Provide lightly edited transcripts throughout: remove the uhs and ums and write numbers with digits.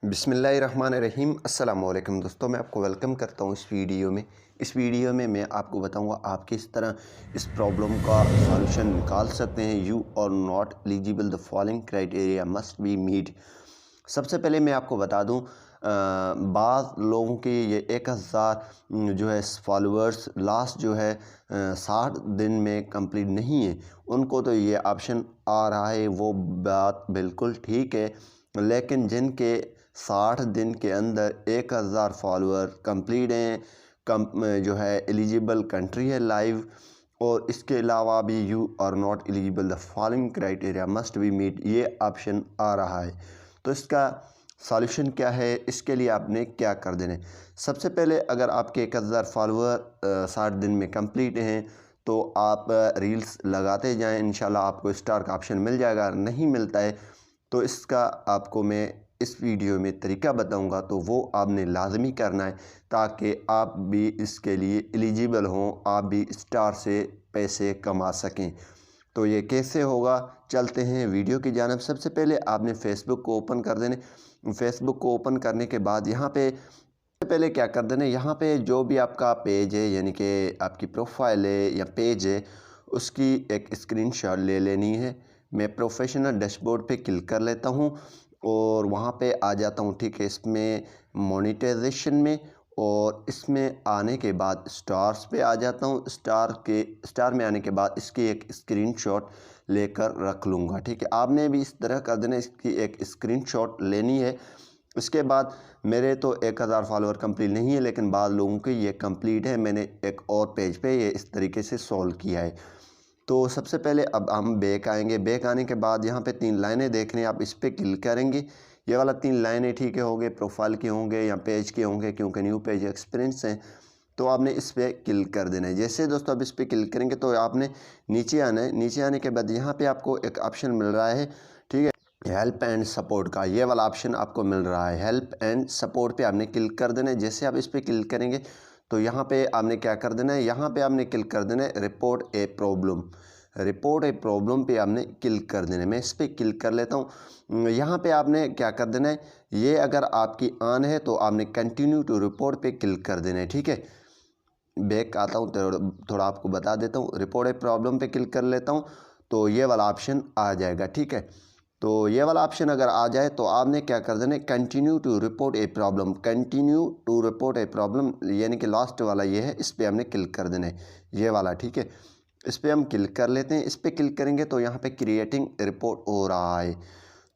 बिस्मिल्लाहिर्रहमानिर्रहीम। अस्सलाम वालेकुम दोस्तों, मैं आपको वेलकम करता हूँ इस वीडियो में मैं आपको बताऊँगा आप किस तरह इस प्रॉब्लम का सॉल्यूशन निकाल सकते हैं। You are not eligible, the following criteria must be meet. सबसे पहले मैं आपको बता दूँ, बाज़ लोगों के ये 1000 जो है फॉलोअर्स लास्ट जो है 60 दिन में कंप्लीट नहीं है, उनको तो ये ऑप्शन आ रहा है। वो बात बिल्कुल ठीक है, लेकिन जिनके 60 दिन के अंदर 1000 फॉलोअर कंप्लीट हैं, जो है एलिजिबल कंट्री है लाइव, और इसके अलावा भी you are not eligible, the following criteria must be meet, ये ऑप्शन आ रहा है। तो इसका सॉल्यूशन क्या है, इसके लिए आपने क्या कर देना है। सबसे पहले अगर आपके 1000 फॉलोअर 60 दिन में कंप्लीट हैं तो आप रील्स लगाते जाएं, इंशाल्लाह आपको स्टार का ऑप्शन मिल जाएगा। नहीं मिलता है तो इसका आपको मैं इस वीडियो में तरीका बताऊंगा, तो वो आपने लाजमी करना है ताकि आप भी इसके लिए एलिजिबल हों, आप भी स्टार से पैसे कमा सकें। तो ये कैसे होगा, चलते हैं वीडियो की जानिब। सबसे पहले आपने फेसबुक को ओपन कर देने। फेसबुक को ओपन करने के बाद यहाँ पे सबसे पहले क्या कर देना, यहाँ पे जो भी आपका पेज है, यानी कि आपकी प्रोफाइल है या पेज है, उसकी एक स्क्रीनशॉट ले लेनी है। मैं प्रोफेशनल डैशबोर्ड पे क्लिक कर लेता हूँ और वहाँ पे आ जाता हूँ। ठीक है, इसमें मोनेटाइजेशन में, और इसमें आने के बाद स्टार्स पे आ जाता हूँ। स्टार में आने के बाद इसकी एक स्क्रीनशॉट लेकर रख लूँगा। ठीक है, आपने भी इस तरह कर देना, इसकी एक स्क्रीनशॉट लेनी है। इसके बाद मेरे तो 1000 फॉलोअर कंप्लीट नहीं है, लेकिन बाद लोगों के ये कंप्लीट है। मैंने एक और पेज पे ये इस तरीके से सॉल्व किया है। तो सबसे पहले अब हम बैक आएंगे। बैक आने के बाद यहाँ पे 3 लाइनें देख रहे हैं, आप इस पर क्लिक करेंगे। ये वाला 3 लाइनें ठीक है होंगे, प्रोफाइल के होंगे या पेज के होंगे, क्योंकि न्यू पेज एक्सपीरियंस हैं। तो आपने इस पर क्लिक कर देना है। जैसे दोस्तों आप इस पर क्लिक करेंगे तो आपने नीचे आना है। नीचे आने के बाद यहाँ पे आपको एक ऑप्शन मिल रहा है, ठीक है, हेल्प एंड सपोर्ट का। ये वाला ऑप्शन आपको मिल रहा है, हेल्प एंड सपोर्ट पे आपने क्लिक कर देना है। जैसे आप इस पर क्लिक करेंगे तो यहाँ पे आपने क्या कर देना है, यहाँ पे आपने क्लिक कर देना है report a problem. Report a problem पे आपने क्लिक कर देना है। मैं इस पर क्लिक कर लेता हूँ। यहाँ पे आपने क्या कर देना है, ये अगर आपकी ऑन है तो आपने कंटिन्यू टू रिपोर्ट पे क्लिक कर देना है। ठीक है, बैक आता हूँ तो थोड़ा आपको बता देता हूँ। रिपोर्ट ए प्रॉब्लम पे क्लिक कर लेता हूँ तो ये वाला ऑप्शन आ जाएगा। ठीक है, तो ये वाला ऑप्शन अगर आ जाए तो आपने क्या कर देना है, continue to report a problem. Continue to report a problem यानी कि लास्ट वाला ये है, इस पर हमने क्लिक कर देना है, ये वाला। ठीक है, इस पर हम क्लिक कर लेते हैं। इस पर क्लिक करेंगे तो यहाँ पे क्रिएटिंग रिपोर्ट हो रहा है।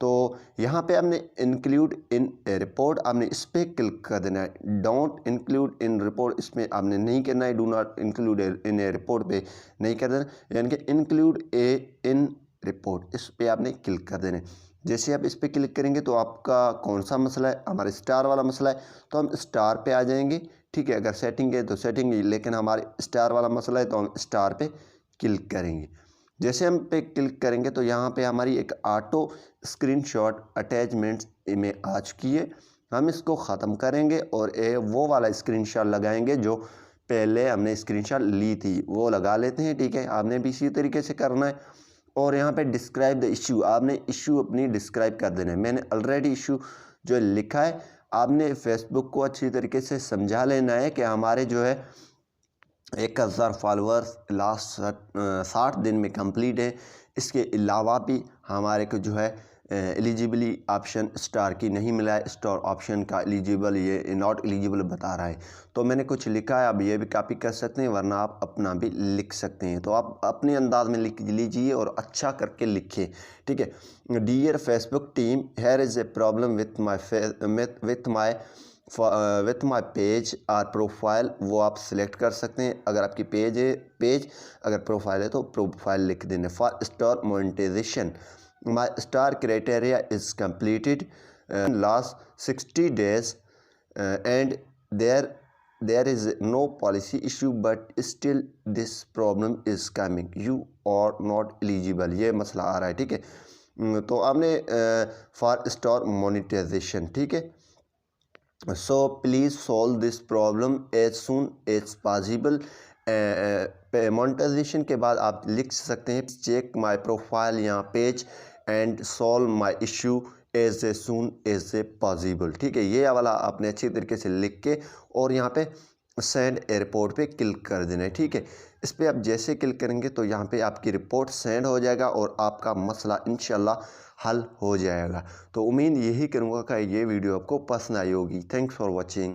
तो यहाँ पे आपने इंक्लूड इन ए रिपोर्ट, आपने इस पर क्लिक कर देना है। डोंट इंक्लूड इन रिपोर्ट इसमें आपने नहीं करना है। Do not include in A report पे नहीं कर देना, यानी कि इंक्लूड ए इन रिपोर्ट, इस पर आपने क्लिक कर देना है। जैसे आप इस पर क्लिक करेंगे तो आपका कौन सा मसला है, हमारे स्टार वाला मसला है, तो हम स्टार पे आ जाएंगे। ठीक है, अगर सेटिंग है तो सेटिंग, लेकिन हमारे स्टार वाला मसला है तो हम स्टार पे क्लिक करेंगे। जैसे हम पे क्लिक करेंगे तो यहाँ पे हमारी एक ऑटो स्क्रीनशॉट अटैचमेंट्स में आ चुकी है। हम इसको ख़त्म करेंगे और वो वाला स्क्रीनशॉट लगाएंगे जो पहले हमने स्क्रीनशॉट ली थी, वो लगा लेते हैं। ठीक है, आपने भी इसी तरीके से करना है। और यहाँ पे डिस्क्राइब द इशू, आपने इशू अपनी डिस्क्राइब कर देना है। मैंने ऑलरेडी इशू जो लिखा है, आपने फेसबुक को अच्छी तरीके से समझा लेना है कि हमारे जो है 1000 फॉलोअर्स लास्ट 60 दिन में कंप्लीट है। इसके अलावा भी हमारे को जो है एलिजिबली ऑप्शन स्टार की नहीं मिला है। स्टार ऑप्शन का एलिजिबल, ये नॉट एलिजिबल बता रहा है। तो मैंने कुछ लिखा है, अब ये भी कॉपी कर सकते हैं, वरना आप अपना भी लिख सकते हैं। तो आप अपने अंदाज में लिख लीजिए और अच्छा करके लिखें। ठीक है, dear Facebook team, here is a problem with my page और प्रोफाइल, वो आप सिलेक्ट कर सकते हैं। अगर आपकी पेज है पेज, अगर प्रोफाइल है तो प्रोफाइल लिख देना। For star monetization my star criteria is completed last 60 days and there is no policy issue but still this problem is coming, you are not eligible, ये मसला आ रहा है। ठीक है, तो आपने फॉर स्टार मोनेटाइजेशन, ठीक है, so please solve this problem as soon as possible. Monetization के बाद आप लिख सकते हैं चेक माई प्रोफाइल या page and solve my issue as a soon as a possible. ठीक है, ये वाला आपने अच्छी तरीके से लिख के और यहाँ पे सेंड ए रिपोर्ट पे क्लिक कर देना है। ठीक है, इस पर आप जैसे क्लिक करेंगे तो यहाँ पे आपकी रिपोर्ट सेंड हो जाएगा और आपका मसला इंशाल्लाह हल हो जाएगा। तो उम्मीद यही करूँगा कि ये वीडियो आपको पसंद आई होगी। Thanks for watching.